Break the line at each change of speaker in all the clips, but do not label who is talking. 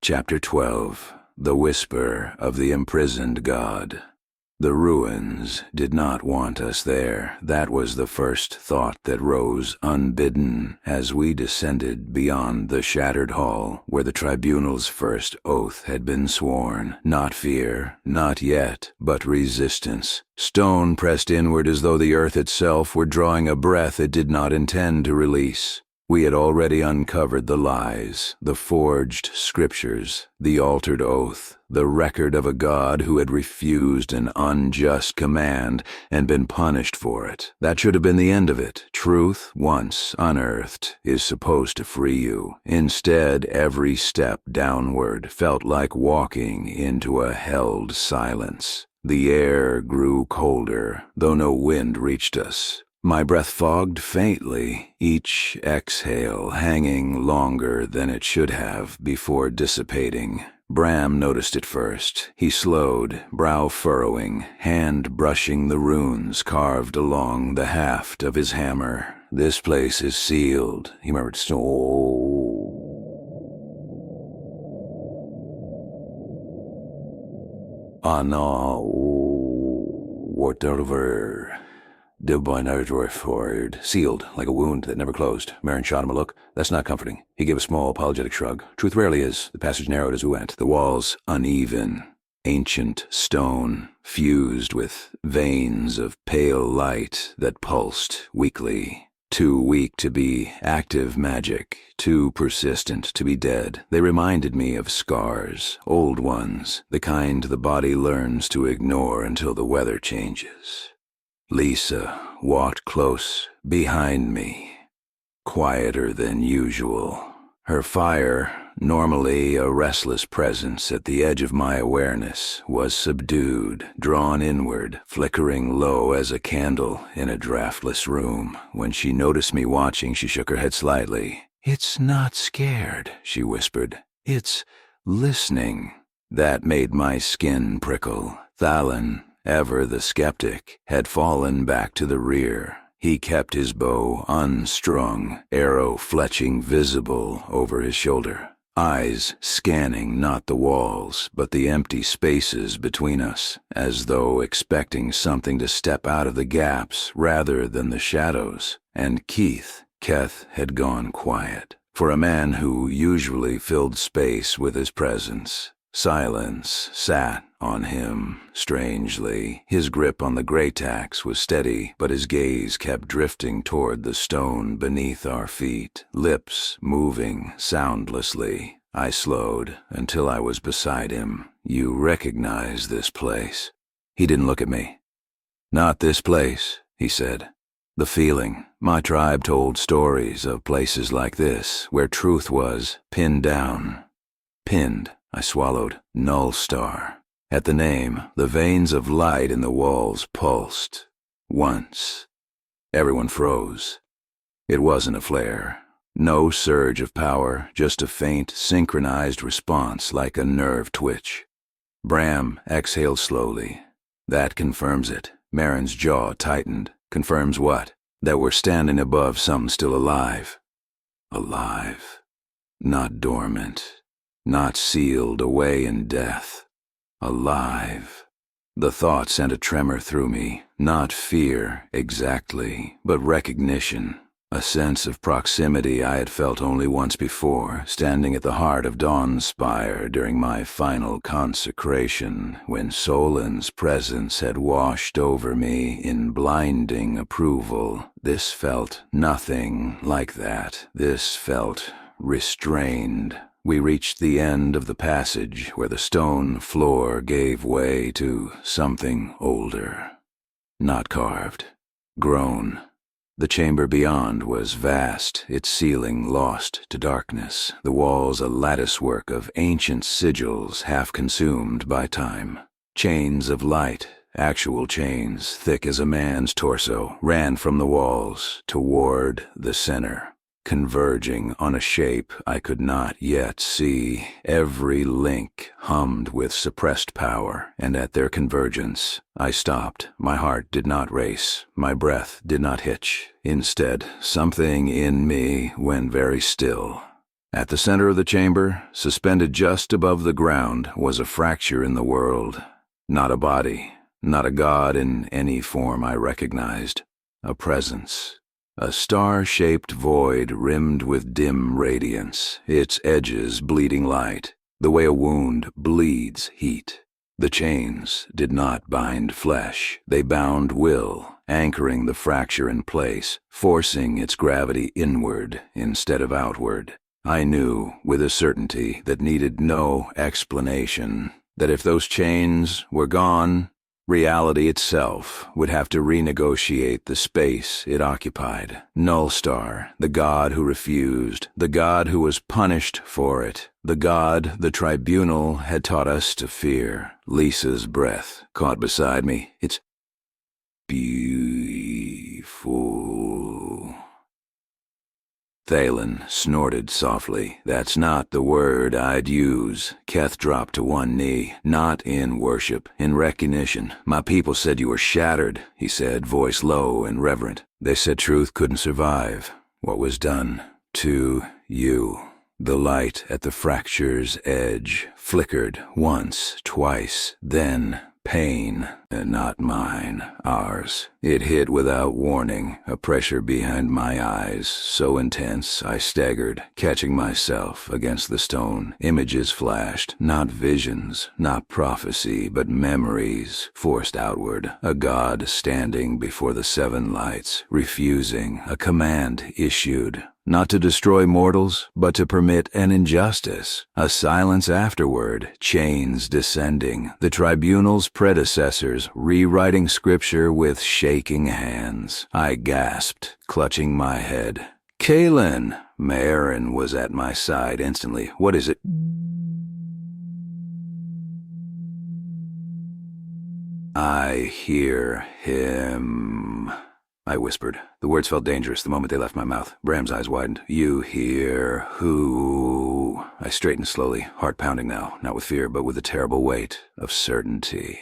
Chapter 12. The Whisper of the Imprisoned God. The ruins did not want us there. That was the first thought that rose unbidden as we descended beyond the shattered hall where the tribunal's first oath had been sworn. Not fear, not yet, but resistance. Stone pressed inward as though the earth itself were drawing a breath it did not intend to release. We had already uncovered the lies, the forged scriptures, the altered oath, the record of a God who had refused an unjust command and been punished for it. That should have been the end of it. Truth, once unearthed, is supposed to free you. Instead, every step downward felt like walking into a held silence. The air grew colder, though no wind reached us. My breath fogged faintly, each exhale hanging longer than it should have before dissipating. Bram noticed it first. He slowed, brow furrowing, hand brushing the runes carved along the haft of his hammer. "This place is sealed," he murmured. No, whatever. The binary forward, sealed, like a wound that never closed. Marin shot him a look. "That's not comforting." He gave a small, apologetic shrug. "Truth rarely is." The passage narrowed as we went. The walls uneven, ancient stone, fused with veins of pale light that pulsed weakly. Too weak to be active magic, too persistent to be dead. They reminded me of scars, old ones, the kind the body learns to ignore until the weather changes. Lisa walked close behind me, quieter than usual. Her fire, normally a restless presence at the edge of my awareness, was subdued, drawn inward, flickering low as a candle in a draftless room. When she noticed me watching, she shook her head slightly. "It's not scared," she whispered. "It's listening." That made my skin prickle. Caelan, ever the skeptic, had fallen back to the rear. He kept his bow unstrung, arrow fletching visible over his shoulder, eyes scanning not the walls, but the empty spaces between us, as though expecting something to step out of the gaps rather than the shadows. And Keth had gone quiet. For a man who usually filled space with his presence, silence sat on him strangely. His grip on the greytax was steady, but his gaze kept drifting toward the stone beneath our feet, lips moving soundlessly. I slowed until I was beside him. "You recognize this place?" He didn't look at me. "Not this place," he said. "The feeling. My tribe told stories of places like this, where truth was pinned down." Pinned. I swallowed. Null Star. At the name, the veins of light in the walls pulsed. Once. Everyone froze. It wasn't a flare. No surge of power, just a faint, synchronized response like a nerve twitch. Bram exhaled slowly. "That confirms it." Marin's jaw tightened. "Confirms what?" "That we're standing above something still alive." Alive. Not dormant. Not sealed away in death. Alive. The thought sent a tremor through me. Not fear, exactly, but recognition. A sense of proximity I had felt only once before, standing at the heart of Dawn's Spire during my final consecration, when Solon's presence had washed over me in blinding approval. This felt nothing like that. This felt restrained. We reached the end of the passage where the stone floor gave way to something older. Not carved. Grown. The chamber beyond was vast, its ceiling lost to darkness, the walls a latticework of ancient sigils half consumed by time. Chains of light, actual chains, thick as a man's torso, ran from the walls toward the center, converging on a shape I could not yet see. Every link hummed with suppressed power, and at their convergence, I stopped. My heart did not race. My breath did not hitch. Instead, something in me went very still. At the center of the chamber, suspended just above the ground, was a fracture in the world. Not a body, not a god in any form I recognized. A presence. A star-shaped void rimmed with dim radiance, its edges bleeding light, the way a wound bleeds heat. The chains did not bind flesh, they bound will, anchoring the fracture in place, forcing its gravity inward instead of outward. I knew, with a certainty that needed no explanation, that if those chains were gone, reality itself would have to renegotiate the space it occupied. Nullstar, the god who refused, the god who was punished for it, the god the tribunal had taught us to fear. Lisa's breath caught beside me. It's beautiful. Caelan snorted softly. That's not the word I'd use. Keth dropped to one knee. Not in worship, in recognition. My people said you were shattered, he said, voice low and reverent. They said truth couldn't survive what was done to you. The light at the fracture's edge flickered once, twice, then pain, and not mine, ours. It hit without warning, a pressure behind my eyes, so intense I staggered, catching myself against the stone. Images flashed, not visions, not prophecy, but memories forced outward. A god standing before the seven lights, refusing, a command issued. Not to destroy mortals, but to permit an injustice. A silence afterward, chains descending, the tribunal's predecessors rewriting scripture with shaking hands. I gasped, clutching my head. Caelan! Marin was at my side instantly. What is it? I hear him, I whispered. The words felt dangerous the moment they left my mouth. Bram's eyes widened. You hear who? I straightened slowly, heart pounding now, not with fear, but with the terrible weight of certainty.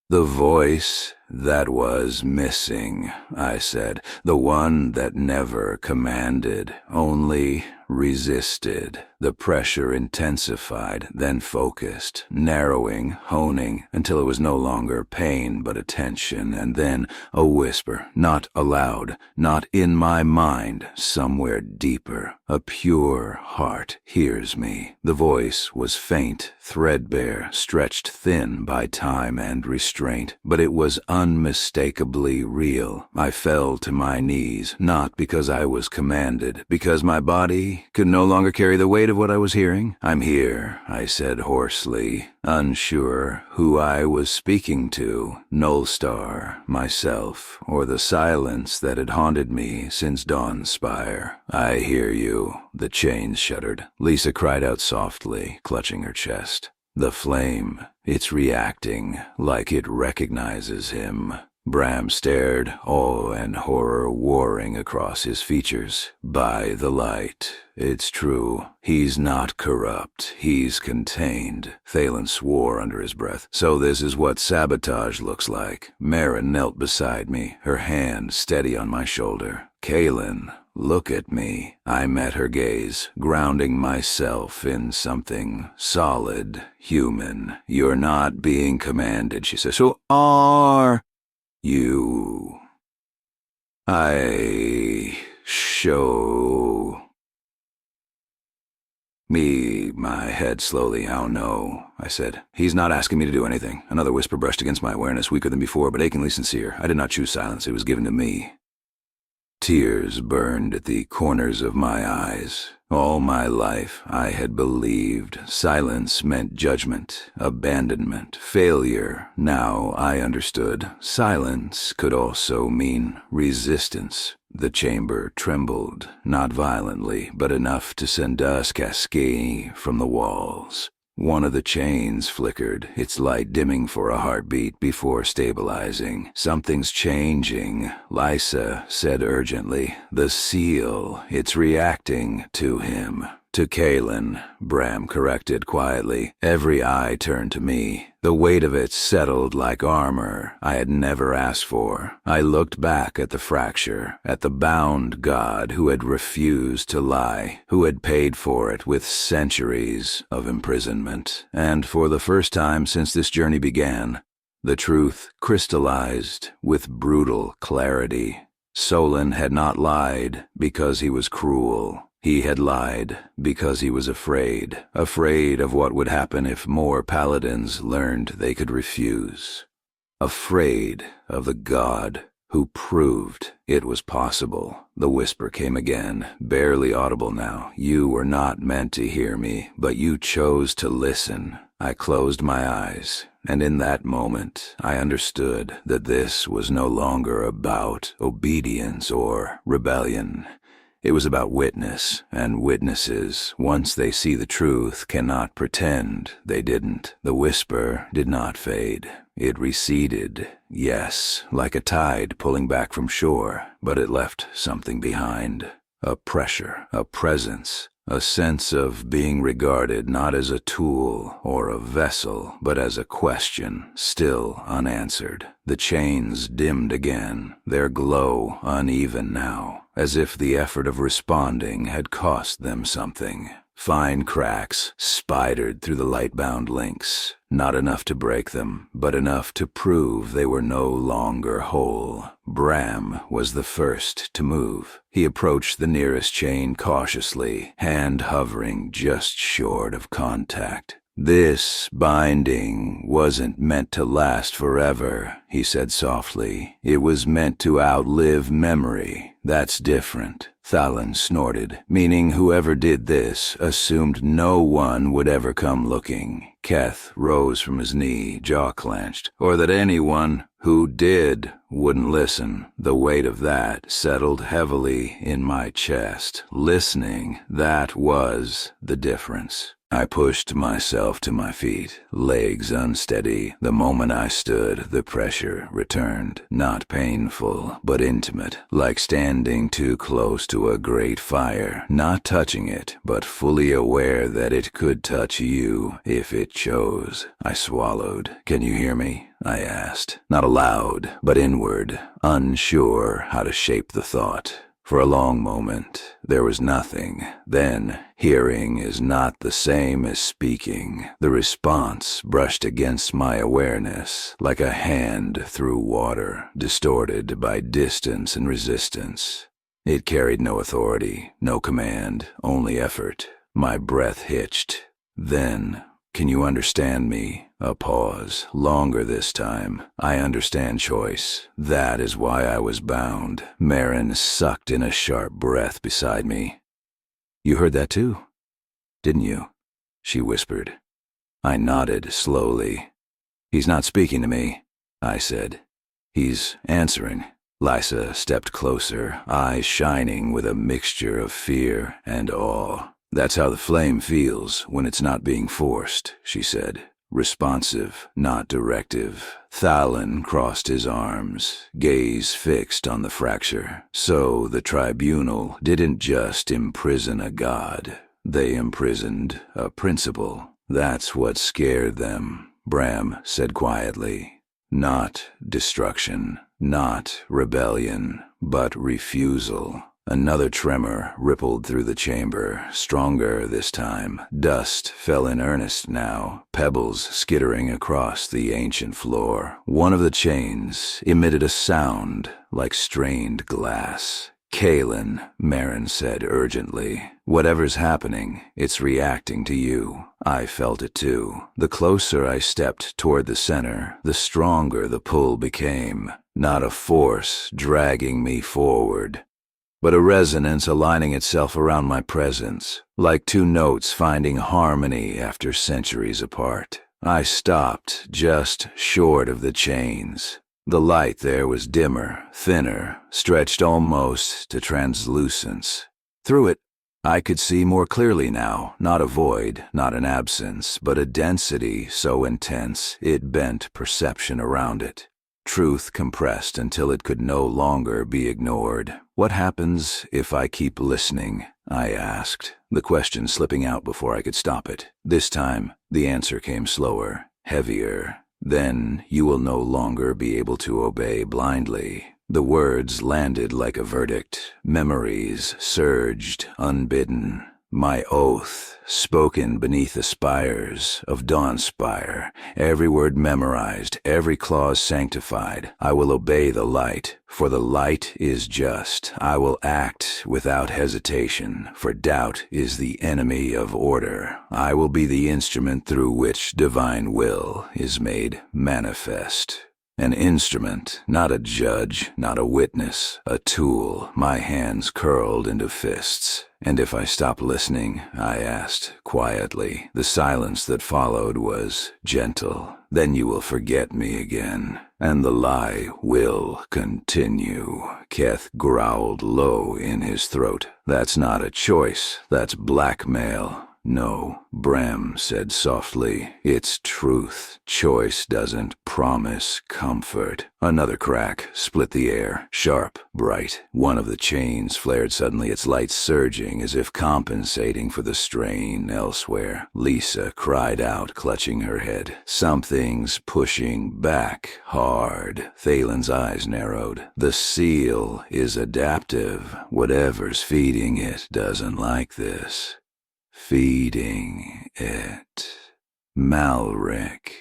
The voice that was missing, I said. The one that never commanded, only resisted. The pressure intensified, then focused, narrowing, honing, until it was no longer pain but attention, and then a whisper, not aloud, not in my mind, somewhere deeper. A pure heart hears me. The voice was faint, threadbare, stretched thin by time and restraint, but it was unmistakably real. I fell to my knees, not because I was commanded, because my body could no longer carry the weight of what I was hearing. I'm here, I said hoarsely, unsure who I was speaking to, Nullstar, myself, or the silence that had haunted me since Dawn's Spire. I hear you. The chains shuddered. Lisa cried out softly, clutching her chest. The flame, it's reacting like it recognizes him. Bram stared, awe and horror warring across his features. By the light, it's true. He's not corrupt. He's contained. Caelan swore under his breath. So this is what sabotage looks like. Marin knelt beside me, her hand steady on my shoulder. Caelan, look at me. I met her gaze, grounding myself in something solid, human. You're not being commanded, she says. Who are you? I show me my head slowly. Oh no, I said. He's not asking me to do anything. Another whisper brushed against my awareness, weaker than before, but achingly sincere. I did not choose silence. It was given to me. Tears burned at the corners of my eyes. All my life I had believed silence meant judgment, abandonment, failure. Now I understood silence could also mean resistance. The chamber trembled, not violently, but enough to send dust cascading from the walls. One of the chains flickered, its light dimming for a heartbeat before stabilizing. Something's changing, Lisa said urgently. The seal, it's reacting to him. To Caelan, Bram corrected quietly. Every eye turned to me. The weight of it settled like armor I had never asked for. I looked back at the fracture, at the bound god who had refused to lie, who had paid for it with centuries of imprisonment. And for the first time since this journey began, the truth crystallized with brutal clarity. Solon had not lied because he was cruel. He had lied because he was afraid of what would happen if more paladins learned they could refuse. Afraid of the god who proved it was possible. The whisper came again, barely audible now. You were not meant to hear me, but you chose to listen. I closed my eyes, and in that moment I understood that this was no longer about obedience or rebellion. It was about witness, and witnesses, once they see the truth, cannot pretend they didn't. The whisper did not fade. It receded, yes, like a tide pulling back from shore, but it left something behind. A pressure, a presence, a sense of being regarded not as a tool or a vessel, but as a question, still unanswered. The chains dimmed again, their glow uneven now, as if the effort of responding had cost them something. Fine cracks spidered through the light-bound links, not enough to break them, but enough to prove they were no longer whole. Bram was the first to move. He approached the nearest chain cautiously, hand hovering just short of contact. This binding wasn't meant to last forever, he said softly. It was meant to outlive memory. That's different. Caelan snorted, meaning whoever did this assumed no one would ever come looking. Keth rose from his knee, jaw clenched, or that anyone who did wouldn't listen. The weight of that settled heavily in my chest. Listening, that was the difference. I pushed myself to my feet, legs unsteady. The moment I stood, the pressure returned. Not painful, but intimate, like standing too close to a great fire, not touching it, but fully aware that it could touch you if it chose. I swallowed. Can you hear me? I asked. Not aloud, but inward, unsure how to shape the thought. For a long moment, there was nothing. Then, hearing is not the same as speaking. The response brushed against my awareness, like a hand through water, distorted by distance and resistance. It carried no authority, no command, only effort. My breath hitched. Then, can you understand me? A pause, longer this time. I understand choice. That is why I was bound. Merrin sucked in a sharp breath beside me. You heard that too, didn't you? She whispered. I nodded slowly. He's not speaking to me, I said. He's answering. Lysa stepped closer, eyes shining with a mixture of fear and awe. That's how the flame feels when it's not being forced, she said. Responsive, not directive. Caelan crossed his arms, gaze fixed on the fracture. So the tribunal didn't just imprison a god. They imprisoned a principle. That's what scared them, Bram said quietly. Not destruction, not rebellion, but refusal. Another tremor rippled through the chamber, stronger this time. Dust fell in earnest now, pebbles skittering across the ancient floor. One of the chains emitted a sound like strained glass. Caelan, Merrin said urgently. Whatever's happening, it's reacting to you. I felt it too. The closer I stepped toward the center, the stronger the pull became. Not a force dragging me forward, but a resonance aligning itself around my presence, like two notes finding harmony after centuries apart. I stopped just short of the chains. The light there was dimmer, thinner, stretched almost to translucence. Through it, I could see more clearly now, not a void, not an absence, but a density so intense it bent perception around it. truth compressed until it could no longer be ignored. "What happens if I keep listening?" I asked, the question slipping out before I could stop it. This time, the answer came slower, heavier. "Then you will no longer be able to obey blindly." The words landed like a verdict. Memories surged, unbidden. My oath, spoken beneath the spires of Dawnspire, every word memorized, every clause sanctified. I will obey the light, for the light is just. I will act without hesitation, for doubt is the enemy of order. I will be the instrument through which divine will is made manifest. An instrument, not a judge, not a witness, a tool, my hands curled into fists. "And if I stop listening?" I asked, quietly. The silence that followed was gentle. "Then you will forget me again, and the lie will continue." Keth growled low in his throat. "That's not a choice, that's blackmail." "No," Bram said softly, "it's truth. Choice doesn't promise comfort." Another crack split the air, sharp, bright. One of the chains flared suddenly, its light surging as if compensating for the strain elsewhere. Lisa cried out, clutching her head. "Something's pushing back hard." Thalen's eyes narrowed. "The seal is adaptive. Whatever's feeding it doesn't like this." Feeding it. Malric.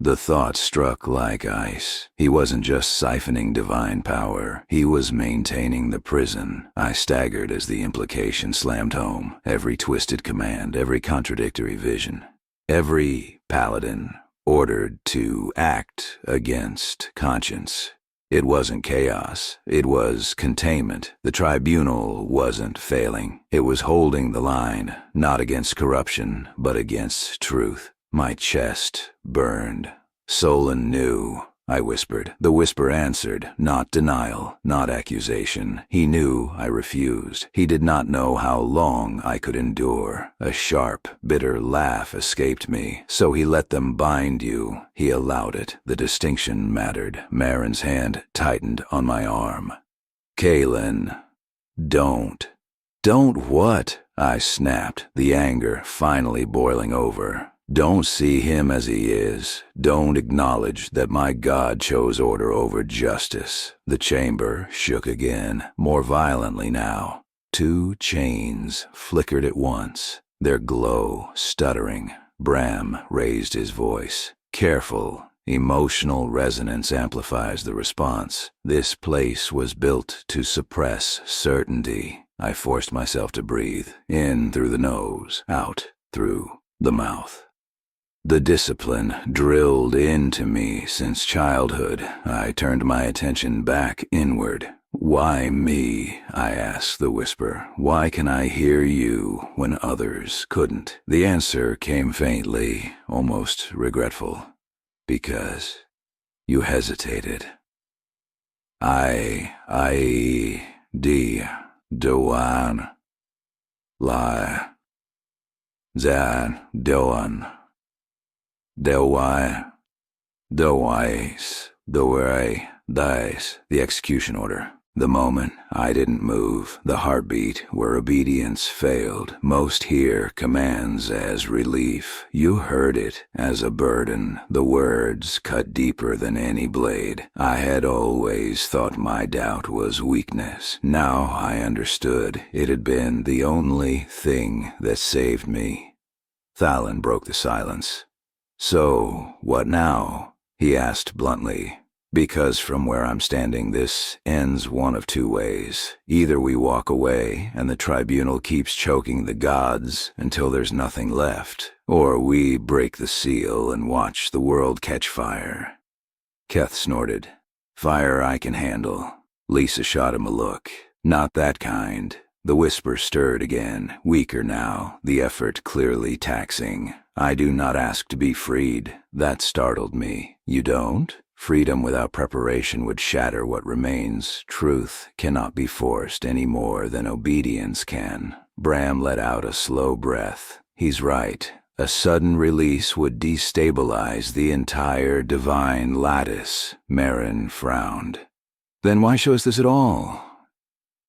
The thought struck like ice. He wasn't just siphoning divine power. He was maintaining the prison. I staggered as the implication slammed home. Every twisted command, every contradictory vision. Every paladin ordered to act against conscience. It wasn't chaos. It was containment. The tribunal wasn't failing. It was holding the line, not against corruption, but against truth. My chest burned. "Solon knew," I whispered. The whisper answered, not denial, not accusation. He knew I refused. He did not know how long I could endure. A sharp, bitter laugh escaped me. "So he let them bind you." He allowed it. The distinction mattered. Marin's hand tightened on my arm. "Caelan, don't." "Don't what?" I snapped, the anger finally boiling over. "Don't see him as he is. Don't acknowledge that my God chose order over justice." The chamber shook again, more violently now. 2 chains flickered at once, their glow stuttering. Bram raised his voice. "Careful. Emotional resonance amplifies the response. This place was built to suppress certainty." I forced myself to breathe, in through the nose, out through the mouth. The discipline drilled into me since childhood. I turned my attention back inward. "Why me?" I asked the whisper. "Why can I hear you when others couldn't?" The answer came faintly, almost regretful. "Because you hesitated." Doan. La. Zan. Doan. Dewai. Dewais. Dewai. Dice. The execution order. The moment I didn't move, the heartbeat where obedience failed. Most hear commands as relief. You heard it as a burden. The words cut deeper than any blade. I had always thought my doubt was weakness. Now I understood it had been the only thing that saved me. Caelan broke the silence. "So, what now?" he asked bluntly. "Because from where I'm standing, this ends one of 2 ways. Either we walk away and the tribunal keeps choking the gods until there's nothing left, or we break the seal and watch the world catch fire." Keth snorted. "Fire I can handle." Lisa shot him a look. "Not that kind." The whisper stirred again, weaker now, the effort clearly taxing. "I do not ask to be freed." That startled me. "You don't?" Freedom without preparation would shatter what remains. Truth cannot be forced any more than obedience can. Bram let out a slow breath. "He's right. A sudden release would destabilize the entire divine lattice. Merrin frowned. Then why show us this at all?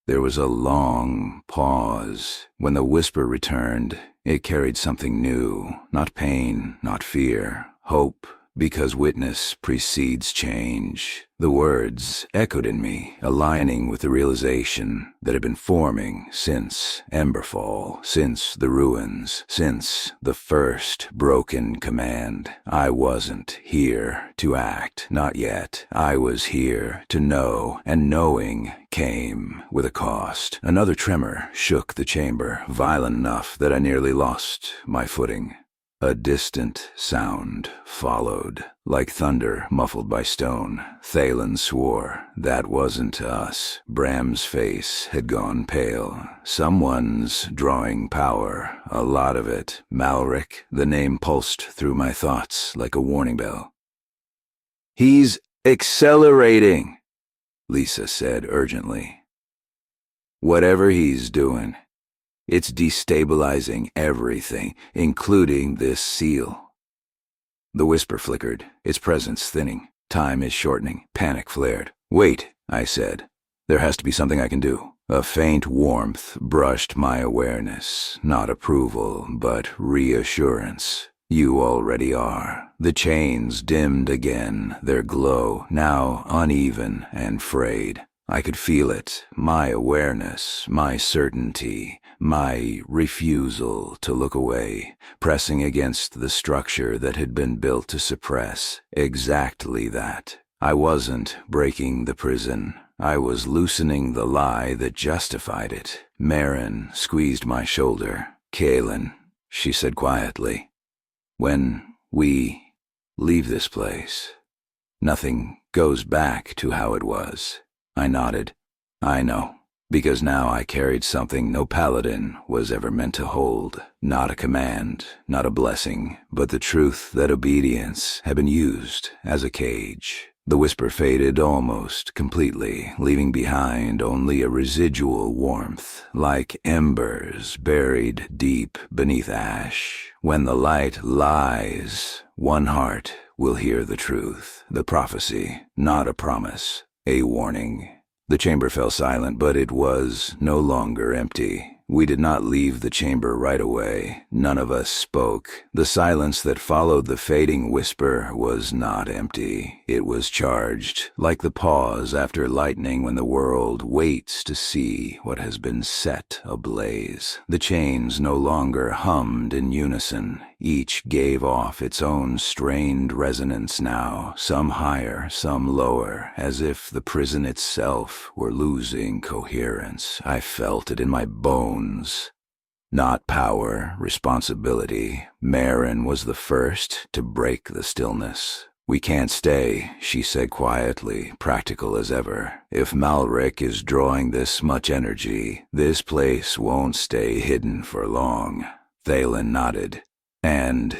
There was a long pause. When the whisper returned, it carried something new. Not pain, not fear. Hope, because witness precedes change. The words echoed in me, aligning with the realization that had been forming since Emberfall, since the ruins, since the first broken command. I wasn't here to act, not yet. I was here to know, and knowing came with a cost. Another tremor shook the chamber, violent enough that I nearly lost my footing. A distant sound followed, like thunder muffled by stone. Caelan swore that wasn't us. Bram's face had gone pale. Someone's drawing power, a lot of it. Malric, the name pulsed through my thoughts like a warning bell. "He's accelerating," Lisa said urgently. "Whatever he's doing, it's destabilizing everything, including this seal." The whisper flickered, its presence thinning. Time is shortening. Panic flared. "Wait," I said. "There has to be something I can do." A faint warmth brushed my awareness. Not approval, but reassurance. "You already are." The chains dimmed again, their glow now uneven and frayed. I could feel it, my awareness, my certainty, my refusal to look away, pressing against the structure that had been built to suppress. Exactly that. I wasn't breaking the prison. I was loosening the lie that justified it. Merrin squeezed my shoulder. "Caelan," she said quietly, "when we leave this place, nothing goes back to how it was." I nodded. "I know, because now I carried something no paladin was ever meant to hold. Not a command, not a blessing, but the truth that obedience had been used as a cage." The whisper faded almost completely, leaving behind only a residual warmth, like embers buried deep beneath ash. When the light lies, one heart will hear the truth, the prophecy, not a promise. A warning. The chamber fell silent, but it was no longer empty. We did not leave the chamber right away. None of us spoke. The silence that followed the fading whisper was not empty. It was charged, like the pause after lightning when the world waits to see what has been set ablaze. The chains no longer hummed in unison. Each gave off its own strained resonance now, some higher, some lower, as if the prison itself were losing coherence. I felt it in my bones. Not power, responsibility. Merrin was the first to break the stillness. "We can't stay," she said quietly, practical as ever. "If Malric is drawing this much energy, this place won't stay hidden for long." Caelan nodded. "And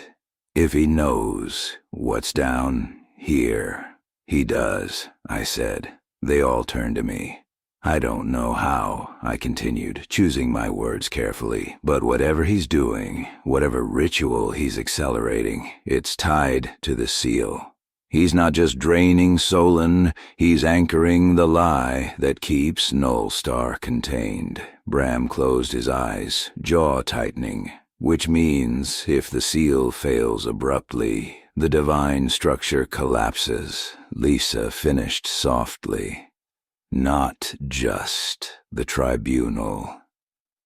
if he knows what's down here." "He does," I said. They all turned to me. "I don't know how," I continued, choosing my words carefully, "but whatever he's doing, whatever ritual he's accelerating, it's tied to the seal. He's not just draining Solon, he's anchoring the lie that keeps Nullstar contained." Bram closed his eyes, jaw tightening, "which means if the seal fails abruptly, the divine structure collapses," Lisa finished softly. "Not just the tribunal.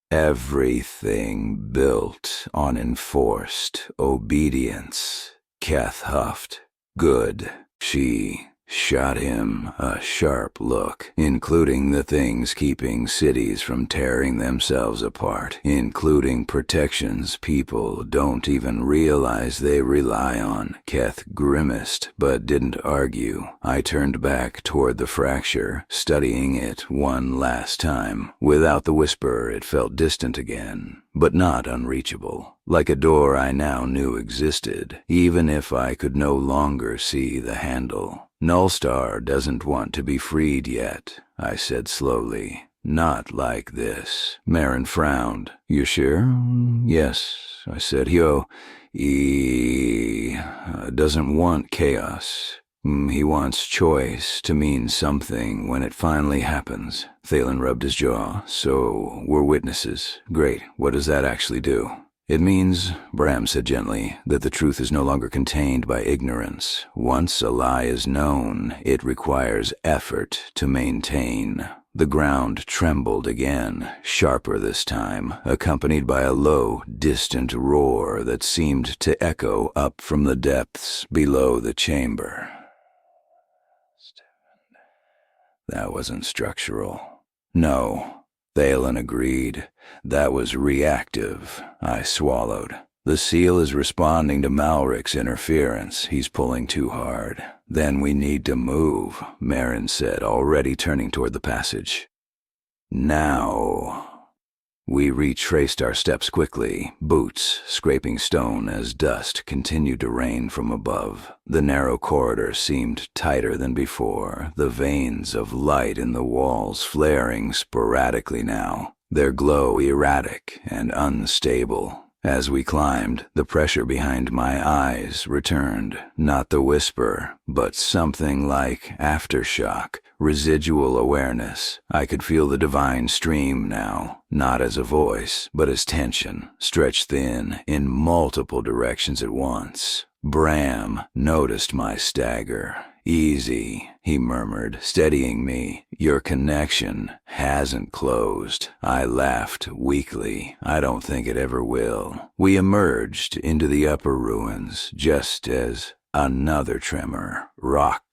Everything built on enforced obedience." Keth huffed. "Good." She shot him a sharp look, "including the things keeping cities from tearing themselves apart, including protections people don't even realize they rely on." Keth grimaced, but didn't argue. I turned back toward the fracture, studying it one last time. Without the whisper, it felt distant again, but not unreachable. Like a door I now knew existed, even if I could no longer see the handle. "Nullstar doesn't want to be freed yet," I said slowly. "Not like this." Merrin frowned. "You sure?" "Yes," I said. He doesn't want chaos. He wants choice to mean something when it finally happens. Caelan rubbed his jaw. So, we're witnesses. Great. What does that actually do? It means, Bram said gently, that the truth is no longer contained by ignorance. Once a lie is known, it requires effort to maintain. The ground trembled again, sharper this time, accompanied by a low, distant roar that seemed to echo up from the depths below the chamber. That wasn't structural. No, Caelan agreed. That was reactive. I swallowed. The seal is responding to Malric's interference. He's pulling too hard. Then we need to move, Merrin said, already turning toward the passage. Now. We retraced our steps quickly, boots scraping stone as dust continued to rain from above. The narrow corridor seemed tighter than before, the veins of light in the walls flaring sporadically now, their glow erratic and unstable. As we climbed, the pressure behind my eyes returned, not the whisper, but something like aftershock, residual awareness. I could feel the divine stream now, not as a voice, but as tension, stretched thin in multiple directions at once. Bram noticed my stagger. Easy, he murmured, steadying me. Your connection hasn't closed. I laughed weakly. I don't think it ever will. We emerged into the upper ruins just as another tremor rocked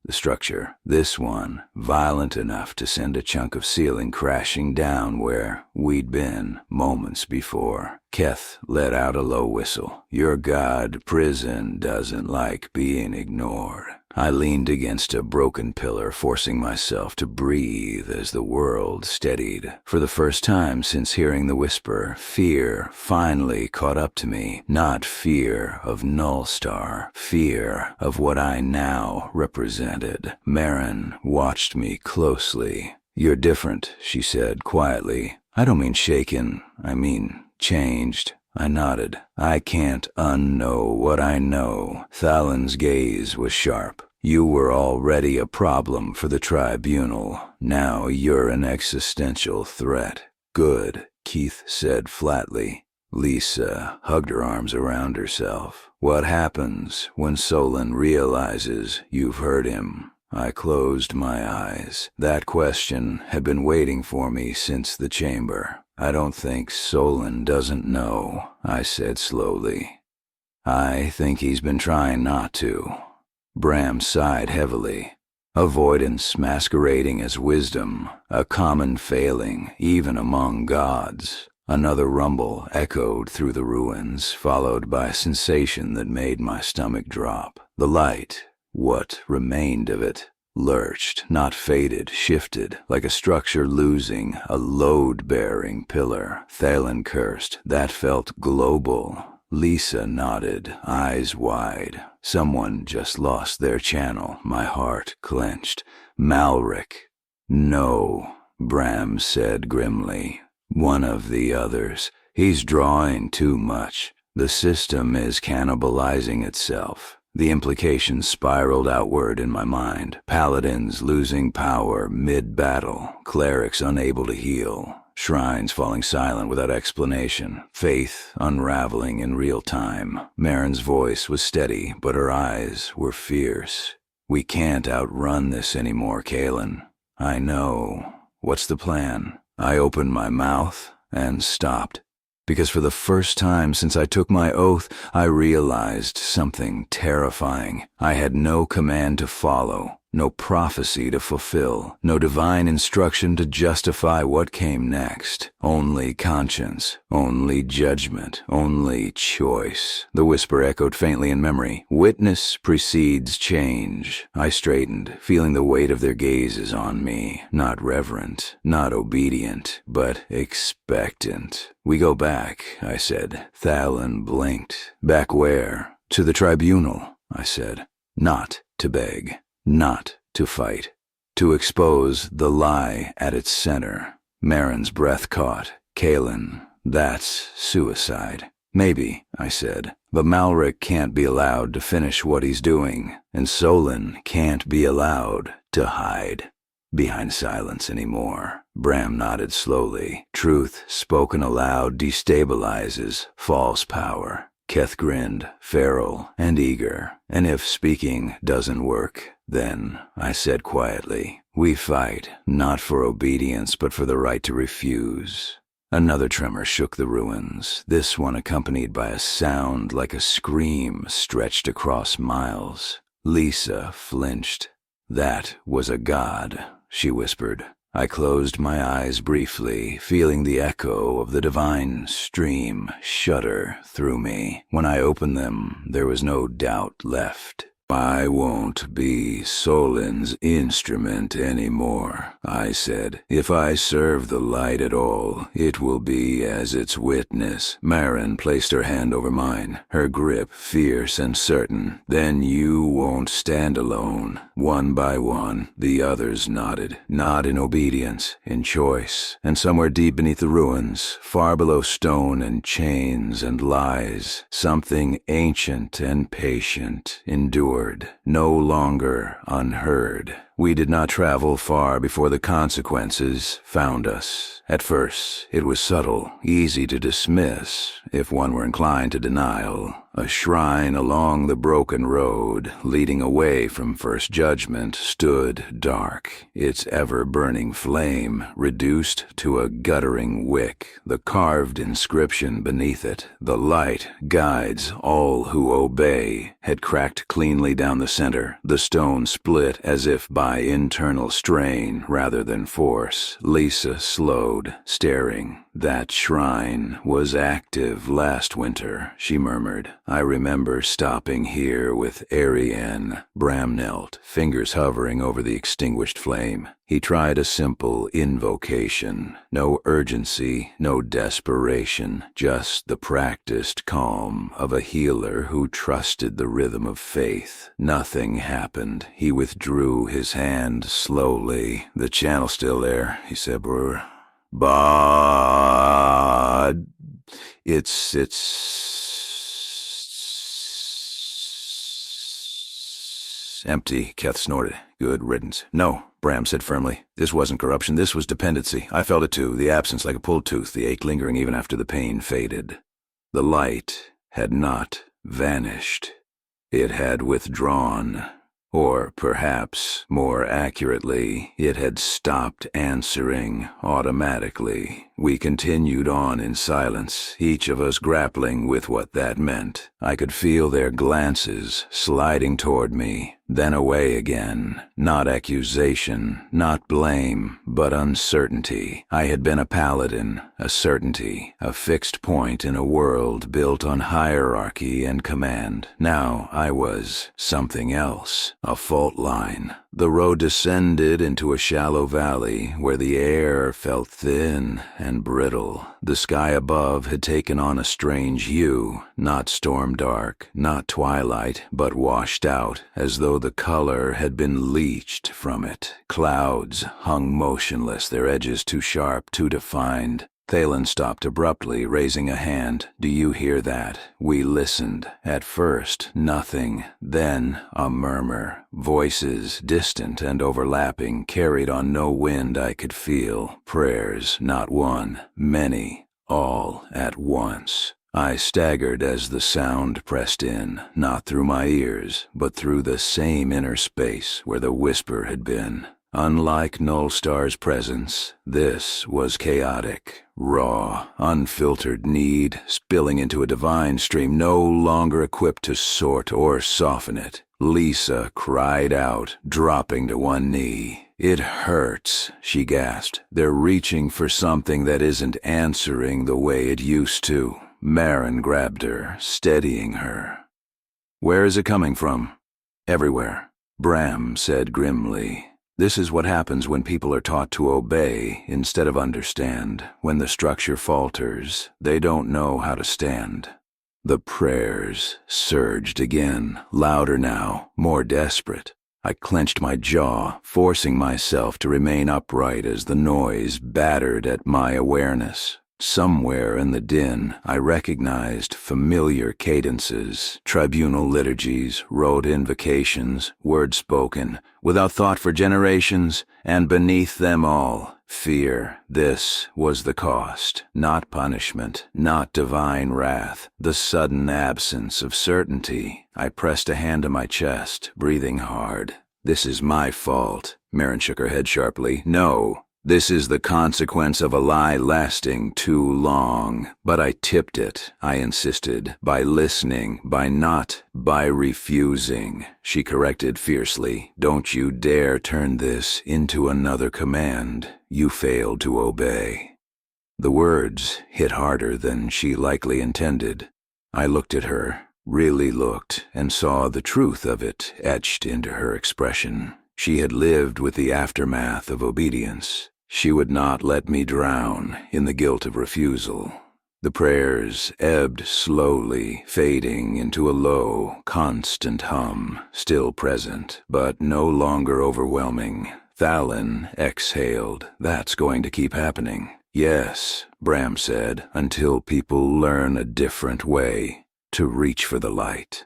the structure, this one violent enough to send a chunk of ceiling crashing down where we'd been moments before. Keth let out a low whistle. Your god prison doesn't like being ignored. I leaned against a broken pillar, forcing myself to breathe as the world steadied. For the first time since hearing the whisper, fear finally caught up to me. Not fear of Nullstar, fear of what I now represented. Merrin watched me closely. You're different, she said quietly. I don't mean shaken, I mean changed. I nodded. I can't unknow what I know. Thalin's gaze was sharp. You were already a problem for the tribunal. Now you're an existential threat. Good, Keith said flatly. Lisa hugged her arms around herself. What happens when Solon realizes you've hurt him? I closed my eyes. That question had been waiting for me since the chamber. I don't think Solon doesn't know, I said slowly. I think he's been trying not to. Bram sighed heavily. Avoidance masquerading as wisdom, a common failing even among gods. Another rumble echoed through the ruins, followed by a sensation that made my stomach drop. The light, what remained of it, lurched, not faded, shifted, like a structure losing a load-bearing pillar. Caelan cursed. That felt global. Lisa nodded, eyes wide. Someone just lost their channel. My heart clenched. Malric. No, Bram said grimly. One of the others. He's drawing too much. The system is cannibalizing itself. The implications spiraled outward in my mind. Paladins losing power mid-battle. Clerics unable to heal. Shrines falling silent without explanation. Faith unraveling in real time. Merrin's voice was steady, but her eyes were fierce. We can't outrun this anymore, Caelan. I know. What's the plan? I opened my mouth and stopped. Because for the first time since I took my oath, I realized something terrifying. I had no command to follow, no prophecy to fulfill, no divine instruction to justify what came next. Only conscience, only judgment, only choice. The whisper echoed faintly in memory. Witness precedes change. I straightened, feeling the weight of their gazes on me. Not reverent, not obedient, but expectant. We go back, I said. Caelan blinked. Back where? To the tribunal, I said. Not to beg. Not to fight. To expose the lie at its center. Merrin's breath caught. Caelan, that's suicide. Maybe, I said, but Malric can't be allowed to finish what he's doing, and Solon can't be allowed to hide behind silence anymore. Bram nodded slowly. Truth spoken aloud destabilizes false power. Keth grinned, feral and eager. And if speaking doesn't work, then, I said quietly, we fight, not for obedience, but for the right to refuse. Another tremor shook the ruins, this one accompanied by a sound like a scream stretched across miles. Lisa flinched. That was a god, she whispered. I closed my eyes briefly, feeling the echo of the divine stream shudder through me. When I opened them, there was no doubt left. I won't be Solon's instrument anymore, I said. If I serve the light at all, it will be as its witness. Marin placed her hand over mine, her grip fierce and certain. Then you won't stand alone. One by one, the others nodded. Not in obedience, in choice. And somewhere deep beneath the ruins, far below stone and chains and lies, something ancient and patient endured. No longer unheard. We did not travel far before the consequences found us. At first, it was subtle, easy to dismiss, if one were inclined to denial. A shrine along the broken road, leading away from First Judgment, stood dark, its ever-burning flame reduced to a guttering wick, the carved inscription beneath it, "The light guides all who obey," had cracked cleanly down the center, the stone split as if by internal strain rather than force. Lisa slowed, staring. That shrine was active last winter, she murmured. I remember stopping here with Ariane. Bram knelt, fingers hovering over the extinguished flame. He tried a simple invocation. No urgency, no desperation, just the practiced calm of a healer who trusted the rhythm of faith. Nothing happened. He withdrew his hand slowly. "The channel's still there," he said, "but it's empty," Keth snorted. "Good riddance." "No," Bram said firmly. "This wasn't corruption, this was dependency. I felt it too, the absence like a pulled tooth, the ache lingering even after the pain faded." The light had not vanished. It had withdrawn. Or perhaps, more accurately, it had stopped answering automatically. We continued on in silence, each of us grappling with what that meant. I could feel their glances sliding toward me, then away again. Not accusation, not blame, but uncertainty. I had been a paladin, a certainty, a fixed point in a world built on hierarchy and command. Now I was something else, a fault line. The road descended into a shallow valley where the air felt thin and brittle. The sky above had taken on a strange hue, not storm dark, not twilight, but washed out, as though the color had been leached from it. Clouds hung motionless, their edges too sharp, too defined. Caelan stopped abruptly, raising a hand. "Do you hear that?" We listened. At first, nothing. Then a murmur. Voices, distant and overlapping, carried on no wind I could feel. Prayers, not one, many, all at once. I staggered as the sound pressed in, not through my ears, but through the same inner space where the whisper had been. Unlike Nullstar's presence, this was chaotic, raw, unfiltered need, spilling into a divine stream no longer equipped to sort or soften it. Lisa cried out, dropping to one knee. "It hurts," she gasped. "They're reaching for something that isn't answering the way it used to." Marin grabbed her, steadying her. "Where is it coming from?" "Everywhere," Bram said grimly. This is what happens when people are taught to obey instead of understand. When the structure falters, they don't know how to stand. The prayers surged again, louder now, more desperate. I clenched my jaw, forcing myself to remain upright as the noise battered at my awareness. Somewhere in the din, I recognized familiar cadences, tribunal liturgies, rote invocations, words spoken, without thought for generations, and beneath them all, fear. This was the cost, not punishment, not divine wrath, the sudden absence of certainty. I pressed a hand to my chest, breathing hard. "This is my fault." Marin shook her head sharply. "No. This is the consequence of a lie lasting too long. But I tipped it, I insisted, by listening, by refusing." She corrected fiercely. "Don't you dare turn this into another command. You failed to obey." The words hit harder than she likely intended. I looked at her, really looked, and saw the truth of it etched into her expression. She had lived with the aftermath of obedience. She would not let me drown in the guilt of refusal. The prayers ebbed slowly, fading into a low, constant hum, still present, but no longer overwhelming. Caelan exhaled. "That's going to keep happening." "Yes," Bram said, "until people learn a different way to reach for the light."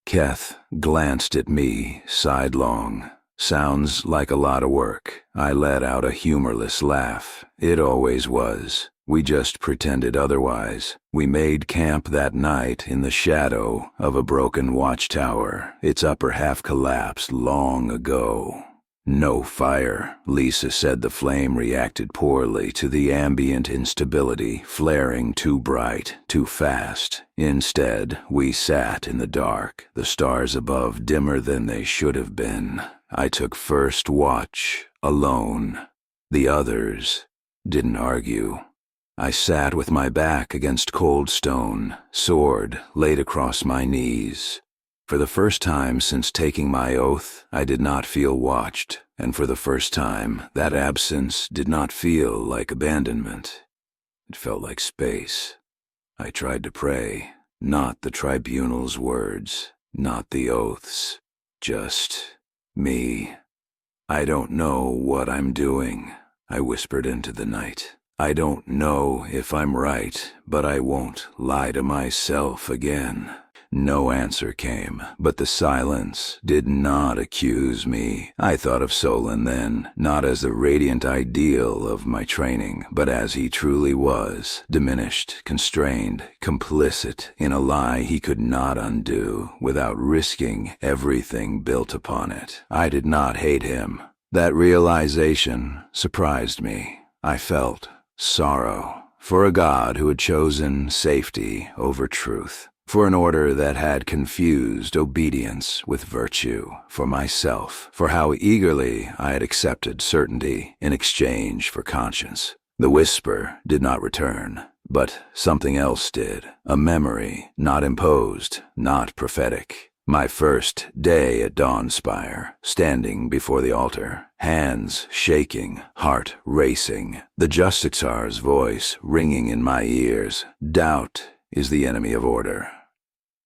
Keth glanced at me sidelong. "Sounds like a lot of work." I let out a humorless laugh. "It always was. We just pretended otherwise. We made camp that night in the shadow of a broken watchtower. Its upper half collapsed long ago." "No fire," Lisa said. The flame reacted poorly to the ambient instability, flaring too bright, too fast. "Instead, we sat in the dark, the stars above dimmer than they should have been. I took first watch, alone. The others didn't argue. I sat with my back against cold stone, sword laid across my knees. For the first time since taking my oath, I did not feel watched, and for the first time, that absence did not feel like abandonment. It felt like space. I tried to pray, not the tribunal's words, not the oaths, just me. "I don't know what I'm doing," I whispered into the night. "I don't know if I'm right, but I won't lie to myself again." No answer came, but the silence did not accuse me. I thought of Solon then, not as the radiant ideal of my training, but as he truly was, diminished, constrained, complicit in a lie he could not undo without risking everything built upon it. I did not hate him. That realization surprised me. I felt sorrow for a god who had chosen safety over truth, for an order that had confused obedience with virtue, for myself, for how eagerly I had accepted certainty in exchange for conscience. The whisper did not return, but something else did, a memory, not imposed, not prophetic. My first day at Dawnspire, standing before the altar, hands shaking, heart racing, the Justixar's voice ringing in my ears. "Doubt is the enemy of order."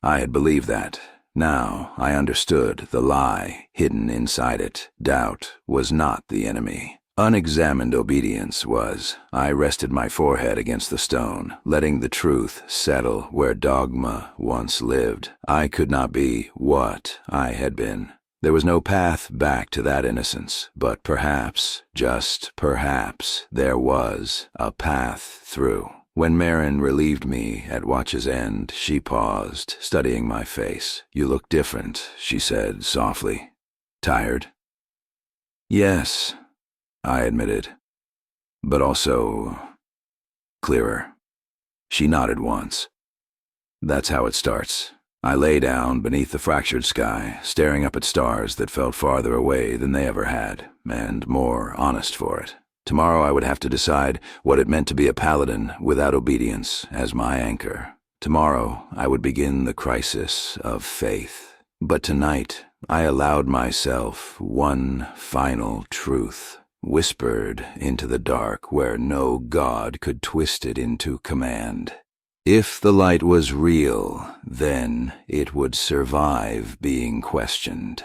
I had believed that. Now I understood the lie hidden inside it. Doubt was not the enemy. Unexamined obedience was. I rested my forehead against the stone, letting the truth settle where dogma once lived. I could not be what I had been. There was no path back to that innocence, but perhaps, just perhaps, there was a path through. When Marin relieved me at watch's end, she paused, studying my face. "You look different," she said softly. "Tired?" "Yes," I admitted, "but also clearer." She nodded once. "That's how it starts." I lay down beneath the fractured sky, staring up at stars that felt farther away than they ever had, and more honest for it. Tomorrow I would have to decide what it meant to be a paladin without obedience as my anchor. Tomorrow I would begin the crisis of faith. But tonight I allowed myself one final truth, whispered into the dark where no god could twist it into command. If the light was real, then it would survive being questioned.